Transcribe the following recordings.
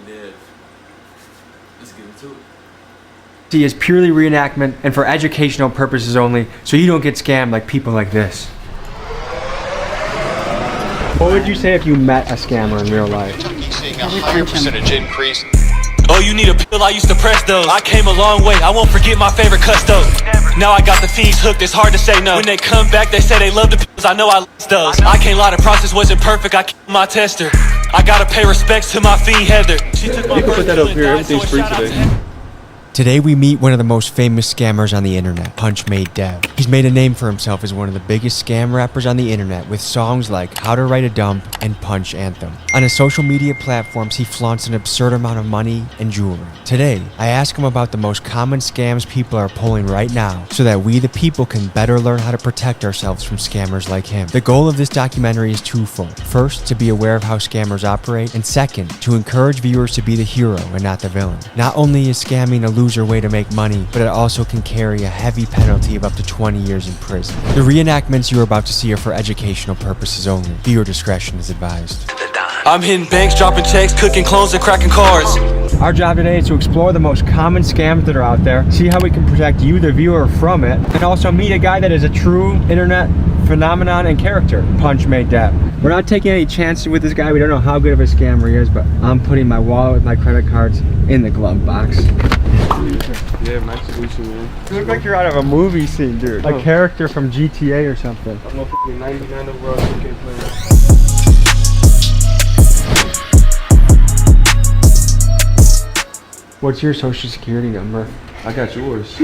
Dev. Let's get into it. Is purely reenactment and for educational purposes only, so you don't get scammed like people like this. What would you say if you met a scammer in real life? Seeing a higher percentage increase. Oh, you need a pill? I used to press those. I came a long way. I won't forget my favorite custos. Now I got the fiends hooked. It's hard to say no. When they come back, they say they love the pills. I know I lost those. I can't lie, the process wasn't perfect. I kept my tester. I gotta pay respects to my fiend Heather. She took my You can put that up here. Everything's free today. Today we meet one of the most famous scammers on the internet, PUNCHMADE Dev. He's made a name for himself as one of the biggest scam rappers on the internet with songs like How to Write a Dump and Punch Anthem. On his social media platforms, he flaunts an absurd amount of money and jewelry. Today, I ask him about the most common scams people are pulling right now so that we the people can better learn how to protect ourselves from scammers like him. The goal of this documentary is twofold. First, to be aware of how scammers operate, and second, to encourage viewers to be the hero and not the villain. Not only is scamming a loser way to make money, but it also can carry a heavy penalty of up to 20 years in prison. The reenactments you're about to see are for educational purposes only. Viewer discretion is advised. I'm hitting banks, dropping checks, cooking clones, and cracking cars. Our job today is to explore the most common scams that are out there, see how we can protect you, the viewer, from it, and also meet a guy that is a true internet phenomenon and character, PUNCHMADE Dev. We're not taking any chances with this guy. We don't know how good of a scammer he is, but I'm putting my wallet with my credit cards in the glove box. Yeah, nice to meet you, man. You look like you're out of a movie scene, dude. A character from GTA or something. I'm a fucking 99 overall 2K player. What's your social security number? I got yours.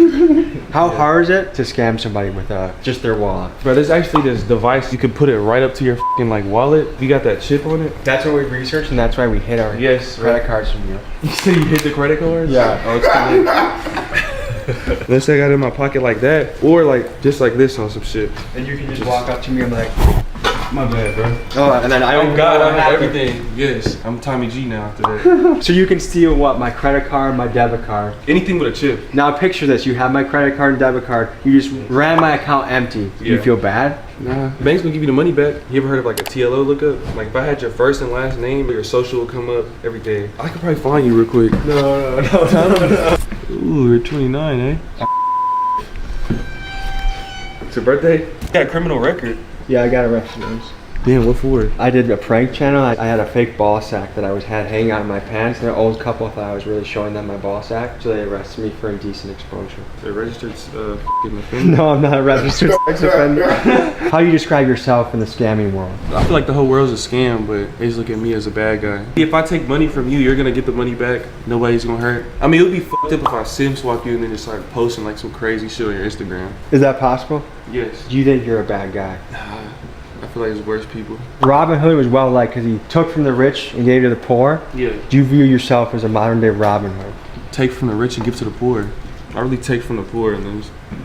How hard is it to scam somebody with just their wallet? Bro, there's actually this device. You can put it right up to your fucking like wallet. You got that chip on it. That's what we researched, and that's why we hit our credit cards from you. You said you hit the credit cards? Yeah. Oh, it's too late. Let's say I got it in my pocket like that, or like just like this on some shit. And you can just walk up to me and be like, my bad, bro. oh, and then I don't. Oh God, I have everything. Yes, I'm Tommy G now after that. So you can steal what? My credit card, my debit card. Anything with a chip. Now picture this: you have my credit card and debit card. You just ran my account empty. Do you feel bad? Nah. The bank's gonna give you the money back. You ever heard of like a TLO lookup? Like if I had your first and last name, your social would come up, everything. I could probably find you real quick. No. Ooh, you're 29, eh? It's your birthday? You got a criminal record. Yeah, I got arrested once. Damn, what for? I did a prank channel. I had a fake ball sack that I had hanging out in my pants. And an old couple thought I was really showing them my ball sack, so they arrested me for indecent exposure. A registered f***ing offender? No, I'm not a registered sex offender. How do you describe yourself in the scamming world? I feel like the whole world's a scam, but they just look at me as a bad guy. If I take money from you, you're gonna get the money back. Nobody's gonna hurt. I mean, it would be fucked up if I sim swap you and then just start posting like some crazy shit on your Instagram. Is that possible? Yes. Do you think you're a bad guy? I feel like it's worse people. Robin Hood was well liked because he took from the rich and gave to the poor. Yeah. Do you view yourself as a modern day Robin Hood? Take from the rich and give to the poor. I really take from the poor and then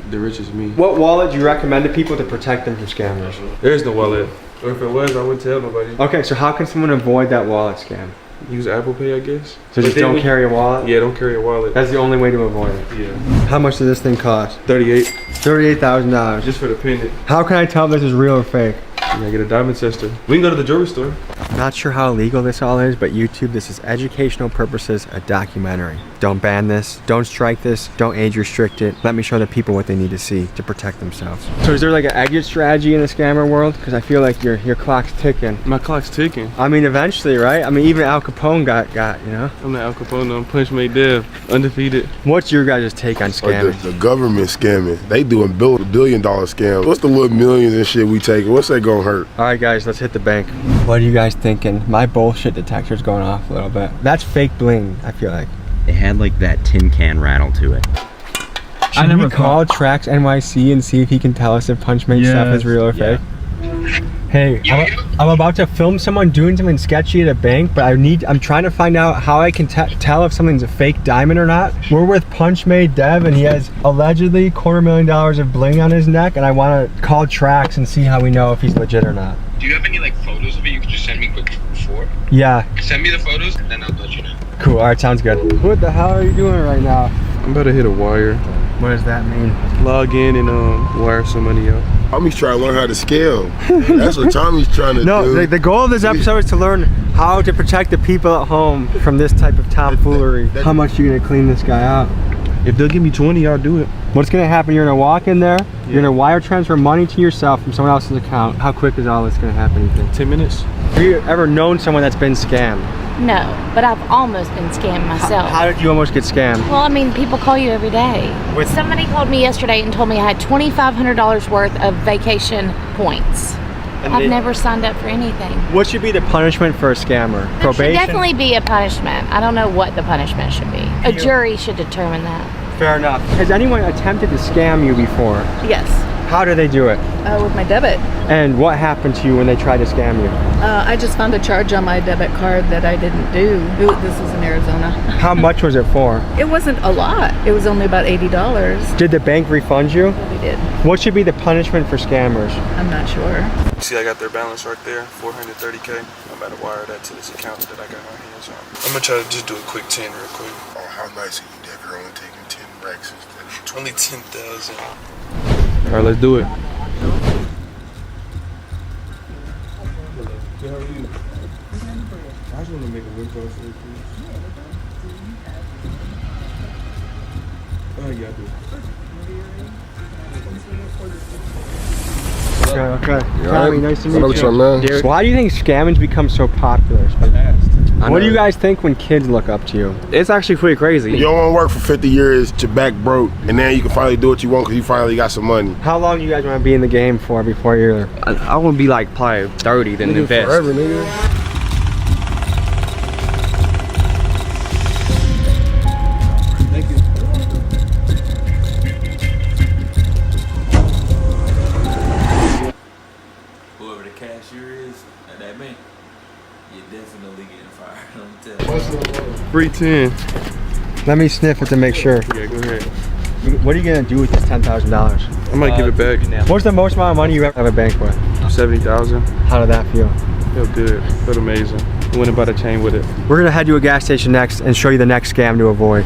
the rich is me. What wallet do you recommend to people to protect them from scammers? There is no wallet. Or if it was, I wouldn't tell nobody. Okay, so how can someone avoid that wallet scam? Use Apple Pay, I guess. So just don't carry a wallet? Yeah, don't carry a wallet. That's the only way to avoid it. Yeah. How much does this thing cost? 38. $38,000. Just for the pendant. How can I tell if this is real or fake? You gotta get a diamond tester. We can go to the jewelry store. Not sure how illegal this all is, but YouTube, this is educational purposes, a documentary. Don't ban this, don't strike this, don't age restrict it. Let me show the people what they need to see to protect themselves. So is there like an exit strategy in the scammer world? Because I feel like your clock's ticking. My clock's ticking. I mean, eventually, right? I mean, even Al Capone got, you know? I'm not Al Capone, I'm PUNCHMADE Dev, undefeated. What's your guys' take on scamming? The government scamming. They doing billion-dollar scams. What's the little millions and shit we taking? What's that gonna hurt? All right, guys, let's hit the bank. What are you guys thinking? My bullshit detector's going off a little bit. That's fake bling, I feel like. It had like that tin can rattle to it. Should we call Trax NYC and see if he can tell us if PUNCHMADE stuff is real or fake? Hey, I'm about to film someone doing something sketchy at a bank, but I'm trying to find out how I can tell if something's a fake diamond or not. We're with PUNCHMADE Dev, and he has allegedly $250,000 of bling on his neck, and I want to call Trax and see how we know if he's legit or not. Do you have any like photos of it you can just send me quick before? Yeah. Send me the photos and then I'll let you know. Cool, all right, sounds good. What the hell are you doing right now? I'm about to hit a wire. What does that mean? Log in and wire some money out. Tommy's trying to learn how to scam. That's what Tommy's trying to do. No, the goal of this episode is to learn how to protect the people at home from this type of tomfoolery. How much are you gonna clean this guy out? If they'll give me 20, I'll do it. What's gonna happen? You're gonna walk in there, you're gonna wire transfer money to yourself from someone else's account. How quick is all this gonna happen, you think? 10 minutes. Have you ever known someone that's been scammed? No, but I've almost been scammed myself. How did you almost get scammed? Well, I mean, people call you every day. Somebody called me yesterday and told me I had $2,500 worth of vacation points. I've never signed up for anything. What should be the punishment for a scammer? There Probation? should definitely be a punishment. I don't know what the punishment should be. A jury should determine that. Fair enough. Has anyone attempted to scam you before? Yes, How do they do it? with my debit. And what happened to you when they tried to scam you? I just found a charge on my debit card that I didn't do. This was in Arizona. How much was it for? It wasn't a lot. It was only about $80. Did the bank refund you? They did. What should be the punishment for scammers? I'm not sure. See, I got their balance right there, 430K. I'm about to wire that to this account that I got my hands on. I'm gonna try to just do a quick 10 real quick. Oh, how nice of you, Dev. You're only taking 10 racks instead. Only 10,000. All right, let's do it. How are you? I just want to make a windfall for you. Oh, yeah, I do. Okay. Tommy, nice to meet What's you. up, man? Why do you think scamming become so popular? What do you guys think when kids look up to you? It's actually pretty crazy. You don't want to work for 50 years to back broke, and then you can finally do what you want because you finally got some money. How long do you guys want to be in the game for before you're... I want to be like probably 30, then invest. Forever, nigga. Whoever the cashier is at that bank, you're definitely getting fired. I'm telling you. Free 10. Let me sniff it to make sure. Yeah, go ahead. What are you going to do with this $10,000? I might give it back. What's the most amount of money you ever have a bank with? 70,000. How did that feel? Feel good. Feel amazing. Went and bought a chain with it. We're going to head to a gas station next and show you the next scam to avoid.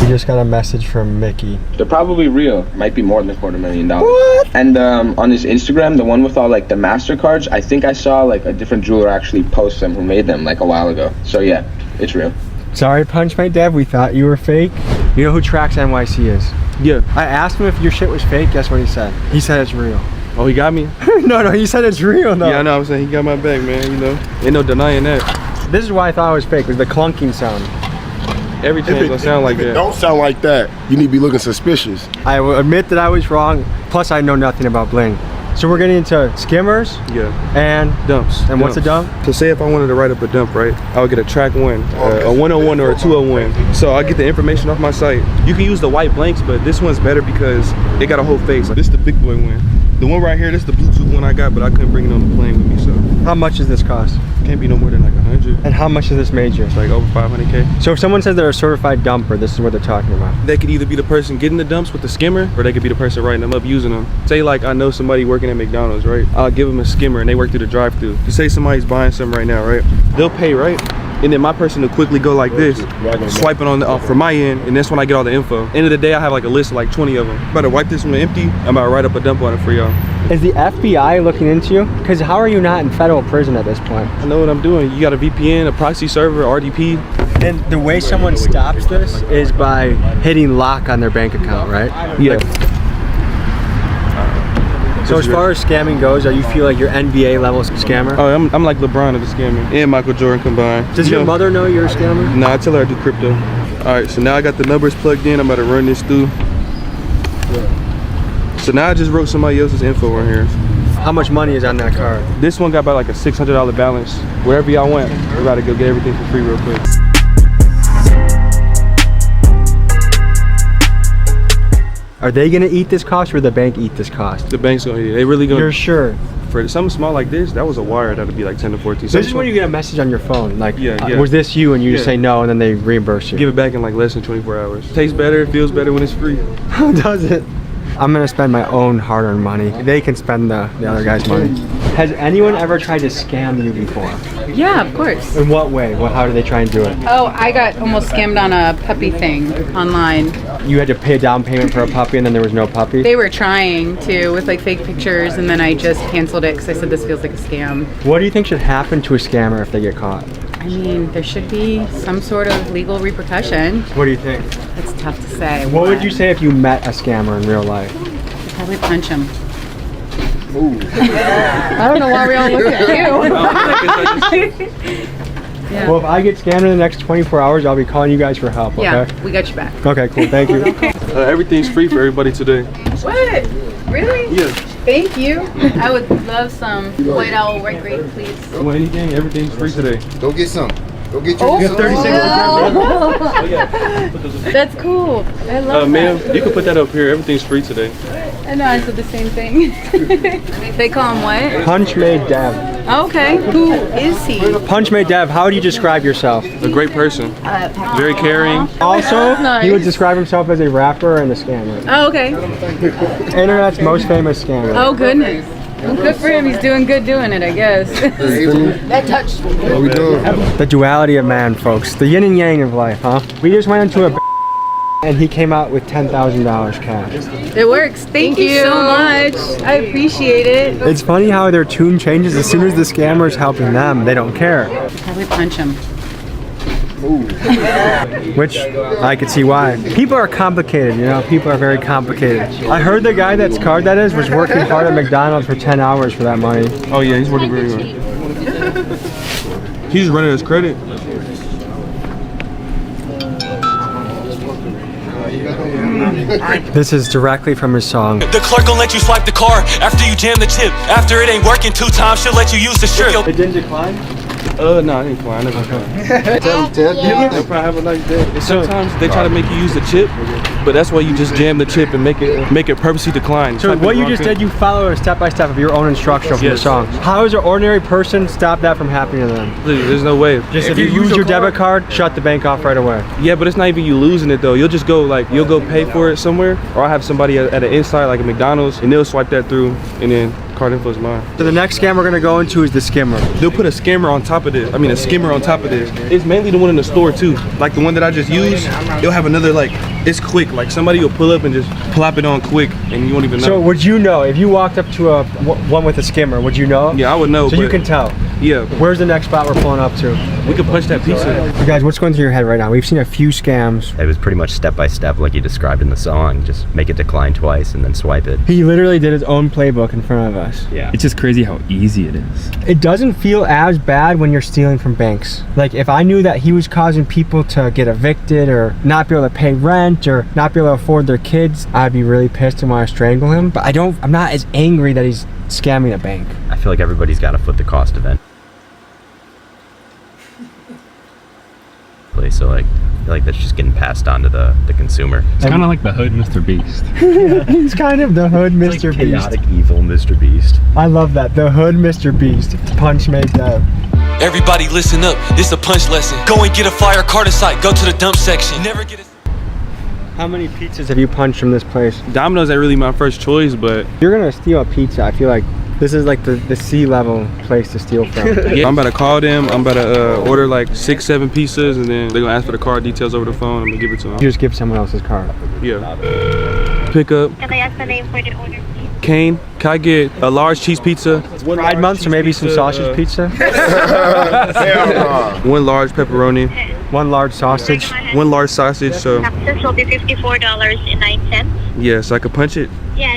We just got a message from Mickey. They're probably real. Might be more than $250,000. What? And on his Instagram, the one with all like the MasterCards, I think I saw like a different jeweler actually post them who made them like a while ago. So yeah, it's real. Sorry, PUNCHMADE Dev, we thought you were fake. You know who Tracks NYC is? Yeah. I asked him if your shit was fake. Guess what he said? He said it's real. Oh, he got me? No, he said it's real though. Yeah, I know. I'm saying he got my back, man. You know, ain't no denying that. This is why I thought it was fake. Was the clunking sound. Every chain gonna sound like that. Don't sound like that. You need to be looking suspicious. I will admit that I was wrong. Plus, I know nothing about bling. So we're getting into skimmers. Yeah. And dumps. And what's a dump? So say if I wanted to write up a dump, right? I would get a track one, a 101 or a 201. So I get the information off my site. You can use the white blanks, but this one's better because it got a whole face. This is the big boy one. The one right here, this is the Bluetooth one I got, but I couldn't bring it on the plane with me, so. How much does this cost? Can't be no more than like 100. And how much has this made you? It's like over 500K. So if someone says they're a certified dumper, this is what they're talking about. They could either be the person getting the dumps with the skimmer, or they could be the person writing them up using them. Say like I know somebody working at McDonald's, right? I'll give them a skimmer and they work through the drive-thru. You say somebody's buying something right now, right? They'll pay, right? And then my person will quickly go like this, swiping on the from my end, and that's when I get all the info. End of the day, I have like a list of like 20 of them. I'm about to wipe this one empty. I'm about to write up a dump on it for y'all. Is the FBI looking into you? Because how are you not in federal prison at this point? I know what I'm doing. You got a VPN, a proxy server, RDP. And the way someone stops this is by hitting lock on their bank account, right? Yeah. So as far as scamming goes, you feel like you're NBA level scammer? Oh, I'm like LeBron of the scamming and Michael Jordan combined. Does your mother know you're a scammer? Nah, I tell her I do crypto. All right, so now I got the numbers plugged in. I'm about to run this through. So now I just wrote somebody else's info right here. How much money is on that card? This one got about like a $600 balance. Wherever y'all went, we're about to go get everything for free real quick. Are they gonna eat this cost or the bank eat this cost? The bank's gonna eat it. They really gonna. You're sure? For something small like this, that was a wire that'd be like 10 to 14. This is when you get a message on your phone, like, yeah. Was this you? And you just say no, and then they reimburse you. Give it back in like less than 24 hours. Tastes better, feels better when it's free. How does it? I'm gonna spend my own hard-earned money. They can spend the other guy's money. Has anyone ever tried to scam you before? Yeah, of course. In what way? How did they try and do it? Oh, I got almost scammed on a puppy thing online. You had to pay a down payment for a puppy and then there was no puppy? They were trying to with like fake pictures, and then I just canceled it because I said this feels like a scam. What do you think should happen to a scammer if they get caught? I mean, there should be some sort of legal repercussion. What do you think? It's tough to say. What would you say if you met a scammer in real life? I'd probably punch him. Ooh. I don't know why we all look at you. Yeah. Well, if I get scammed in the next 24 hours, I'll be calling you guys for help, okay? Yeah, we got you back. Okay, cool. Thank you. Everything's free for everybody today. What? Really? Yeah. Thank you. I would love some white owl white grape, please. Well, anything, everything's free today. Go get some. Go get Oh, you 30 seconds. That's cool. I love that. Ma'am, you can put that up here. Everything's free today. I know, I said the same thing. They call him what? PUNCHMADE Dev. Okay, who is he? PUNCHMADE Dev, how would you describe yourself? A great person. Very caring. Also, Nice. he would describe himself as a rapper and a scammer. Oh, okay. Internet's most famous scammer. Oh, goodness. Well, good for him. He's doing good doing it, I guess. That touched me. What we doing? The duality of man, folks. The yin and yang of life, huh? We just went into a and he came out with $10,000 cash. It works. Thank you so much. I appreciate it. It's funny how their tune changes as soon as the scammer is helping them. They don't care. Probably punch him. Which I could see why. People are complicated, you know. People are very complicated. I heard the guy that's card that is was working hard at McDonald's for 10 hours for that money. Oh yeah, he's working very hard. He's running his credit. This is directly from his song. The clerk gon' let you swipe the card after you jam the chip. After it ain't working 2 times, she'll let you use the strip. It didn't decline? No, I didn't fly. I never They'll probably have a nice day. And sometimes they try to make you use the chip, but that's why you just jam the chip and make it purposely decline. So what you just did, you follow a step-by-step of your own instruction from the song. How does an ordinary person stop that from happening to them? There's no way. Just if you use your debit card, shut the bank off right away. Yeah, but it's not even you losing it though. You'll just go you'll go pay for it somewhere, or I'll have somebody at an inside like a McDonald's, and they'll swipe that through, and then card info is mine. So the next scam we're gonna go into is the skimmer. They'll put a skimmer on top of this. I mean a skimmer on top of this. It's mainly the one in the store too. Like the one that I just used, you'll have another it's quick. Like somebody will pull up and just plop it on quick and you won't even know. So would you know, if you walked up to one with a skimmer, would you know? Yeah, I would know. So you can tell? Yeah. Where's the next spot we're pulling up to? We could punch that pizza. You guys, what's going through your head right now? We've seen a few scams. It was pretty much step by step like you described in the song. Just make it decline twice and then swipe it. He literally did his own playbook in front of us. Yeah. It's just crazy how easy it is. It doesn't feel as bad when you're stealing from banks. Like if I knew that he was causing people to get evicted or not be able to pay rent or not be able to afford their kids, I'd be really pissed and want to strangle him. But I'm not as angry that he's scamming a bank. I feel like everybody's got to foot the cost of it. So I feel like that's just getting passed on to the consumer. It's kind of like the hood Mr. Beast. He's kind of the hood Mr. Beast. Chaotic, evil Mr. Beast. I love that. The hood Mr. Beast. PUNCHMADE Dev. Everybody listen up, this a punch lesson. Go and get a flyer card site, go to the dump section. Never get a... How many pizzas have you punched from this place? Domino's ain't really my first choice, but You're gonna steal a pizza. I feel like this is like the C-level place to steal from. yeah, I'm about to call them. I'm about to order like 6-7 pizzas, and then they're gonna ask for the card details over the phone. I'm gonna give it to them. You just give someone else's card. Yeah. Pick up. Can I ask the name for the order, please? Kane, can I get a large cheese pizza? Pride month, so maybe some sausage pizza. One large pepperoni. One large sausage. One large sausage. So This will be $54.09. yes, I could punch it. Yeah.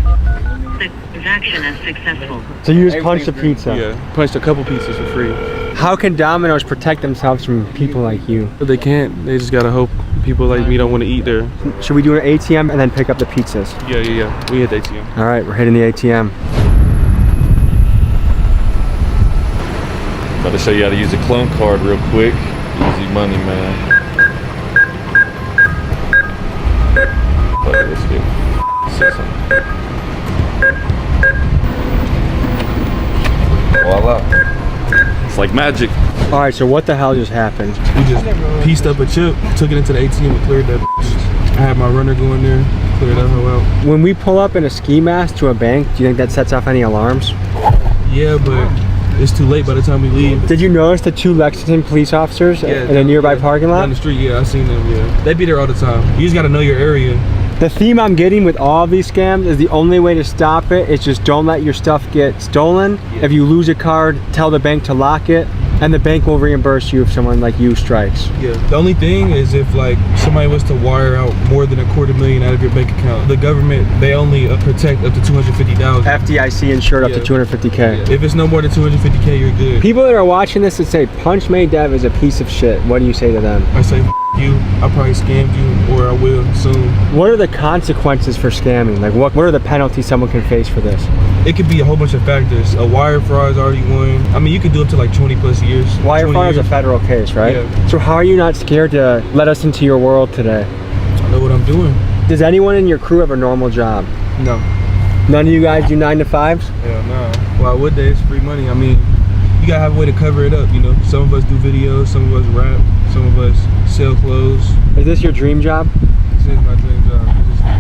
The transaction is successful. So you just punched a pizza. Yeah, punched a couple pizzas for free. How can Domino's protect themselves from people like you? But they can't. They just gotta hope people like me don't want to eat there. Should we do an ATM and then pick up the pizzas? Yeah. We hit the ATM. All right, we're hitting the ATM. About to show you how to use a clone card real quick. Easy money, man. Let's see something. Voila. It's like magic. All right, so what the hell just happened? We just pieced up a chip, took it into the ATM and cleared that. I had my runner go in there, clear that hoe out. When we pull up in a ski mask to a bank, do you think that sets off any alarms? Yeah, but it's too late by the time we leave. Did you notice the 2 Lexington police officers in a nearby parking lot? Down the street, yeah, I seen them, yeah. They be there all the time. You just gotta know your area. The theme I'm getting with all of these scams is the only way to stop it is just don't let your stuff get stolen. If you lose a card, tell the bank to lock it, and the bank will reimburse you if someone like you strikes. Yeah. The only thing is if like somebody was to wire out more than $250,000 out of your bank account, the government, they only protect up to $250,000. FDIC insured up to 250K. Yeah. If it's no more than 250K, you're good. People that are watching this that say PUNCHMADE Dev is a piece of shit, what do you say to them? I say you, I probably scammed you, or I will soon. What are the consequences for scamming? Like what are the penalties someone can face for this? It could be a whole bunch of factors. A wire fraud is already one. I mean, you could do up to like 20+ years. Wire fraud is a federal case, right? Yeah. So how are you not scared to let us into your world today? I know what I'm doing. Does anyone in your crew have a normal job? No. None of you guys do 9 to 5s? Hell no. Why would they? It's free money. I mean, you gotta have a way to cover it up, you know? Some of us do videos, some of us rap, some of us sell clothes. Is this your dream job? This is my dream job.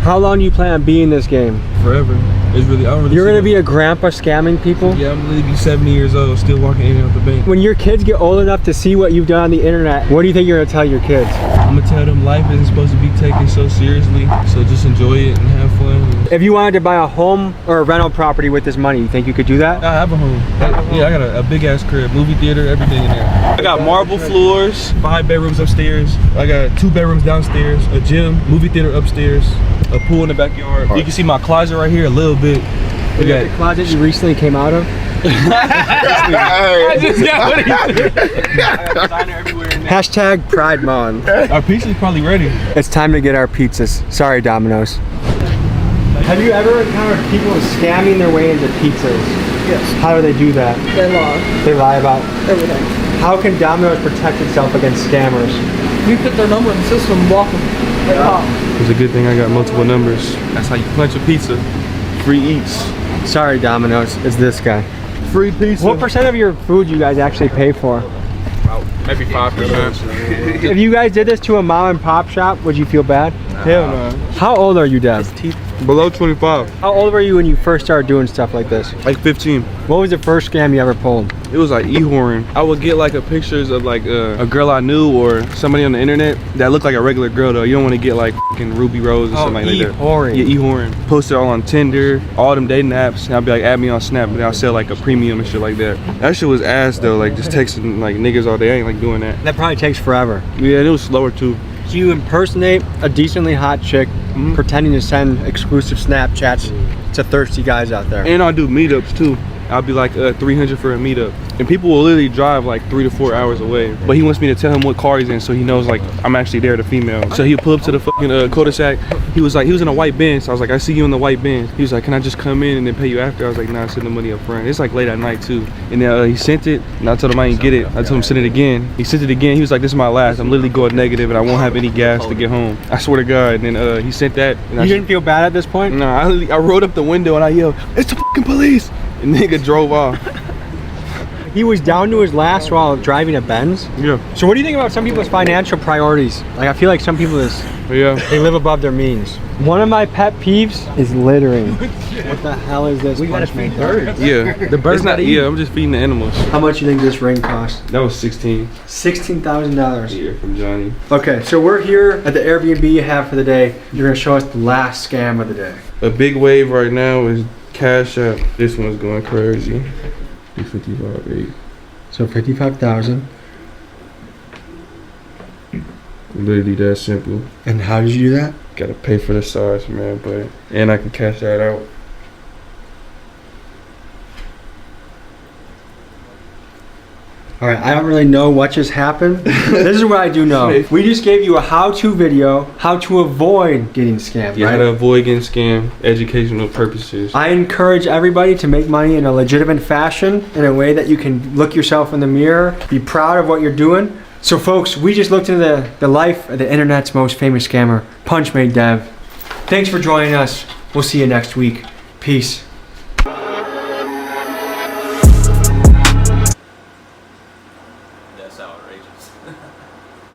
How long do you plan on being in this game? Forever. It's really, I don't really. You're gonna be a grandpa scamming people? Yeah, I'm gonna be 70 years old, still walking in and out the bank. When your kids get old enough to see what you've done on the internet, what do you think you're gonna tell your kids? I'm gonna tell them life isn't supposed to be taken so seriously, so just enjoy it and have fun. If you wanted to buy a home or a rental property with this money, you think you could do that? I have a home. Yeah, I got a big ass crib, movie theater, everything in there. I got marble floors, 5 bedrooms upstairs. I got 2 bedrooms downstairs, a gym, movie theater upstairs, a pool in the backyard. You can see my closet right here a little bit. We got the closet you recently came out of? I just got what he said. Designer everywhere in there. Hashtag Pride Month. Our pizza's probably ready. It's time to get our pizzas. Sorry, Domino's. Have you ever encountered people scamming their way into pizzas? Yes. How do they do that? They lie. They lie about Everything. How can Domino's protect itself against scammers? You put their number in the system and block them. They pop. It's a good thing I got multiple numbers. That's how you punch a pizza. Free eats. Sorry, Domino's. It's this guy. Free pizza. What % of your food you guys actually pay for? About maybe 5%. If you guys did this to a mom and pop shop, would you feel bad? Hell no. How old are you, Dev? Below 25. How old were you when you first started doing stuff like this? Like 15. What was the first scam you ever pulled? It was like e-whoring. I would get like pictures of like a girl I knew or somebody on the internet that looked like a regular girl though. You don't want to get like fucking Ruby Rose or something like that. E-whoring. Yeah, e-whoring. Post it all on Tinder, all them dating apps, and I'll be like, add me on Snap, and I'll sell like a premium and shit like that. That shit was ass though, like just texting like niggas all day. I ain't like doing that. That probably takes forever. Yeah, and it was slower too. So you impersonate a decently hot chick, pretending to send exclusive Snapchats to thirsty guys out there. And I'll do meetups too. I'll be like 300 for a meetup. And people will literally drive like 3 to 4 hours away. But he wants me to tell him what car he's in so he knows like I'm actually there, the female. So he'll pull up to the fucking cul-de-sac. He was in a white Benz. So I was like, I see you in the white Benz. He was like, can I just come in and then pay you after? I was like, nah, send the money up front. It's like late at night too. And then he sent it and I told him I didn't get it. I told him send it again. He sent it again. He was like, this is my last. I'm literally going negative and I won't have any gas to get home. I swear to God. And then he sent that. And you didn't feel bad at this point? Nah, I rolled up the window and I yelled, it's the fucking police. And the nigga drove off. He was down to his last while driving a Benz? Yeah. So what do you think about some people's financial priorities? Like I feel like some people they live above their means. One of my pet peeves is littering. What the hell is this? We gotta feed birds. Yeah. The birds not, yeah, I'm just feeding the animals. How much do you think this ring cost? That was 16. $16,000. Yeah, from Johnny. Okay, so we're here at the Airbnb you have for the day. You're gonna show us the last scam of the day. A big wave right now is Cash App. This one's going crazy. 55.8. So 55,000. Literally that simple. And how did you do that? Gotta pay for the size, man, and I can cash that out. All right, I don't really know what just happened. This is what I do know. We just gave you a how-to video, how to avoid getting scammed, Yeah, right? how to avoid getting scammed, educational purposes. I encourage everybody to make money in a legitimate fashion, in a way that you can look yourself in the mirror, be proud of what you're doing. So folks, we just looked into the life of the internet's most famous scammer, PUNCHMADE Dev. Thanks for joining us. We'll see you next week. Peace.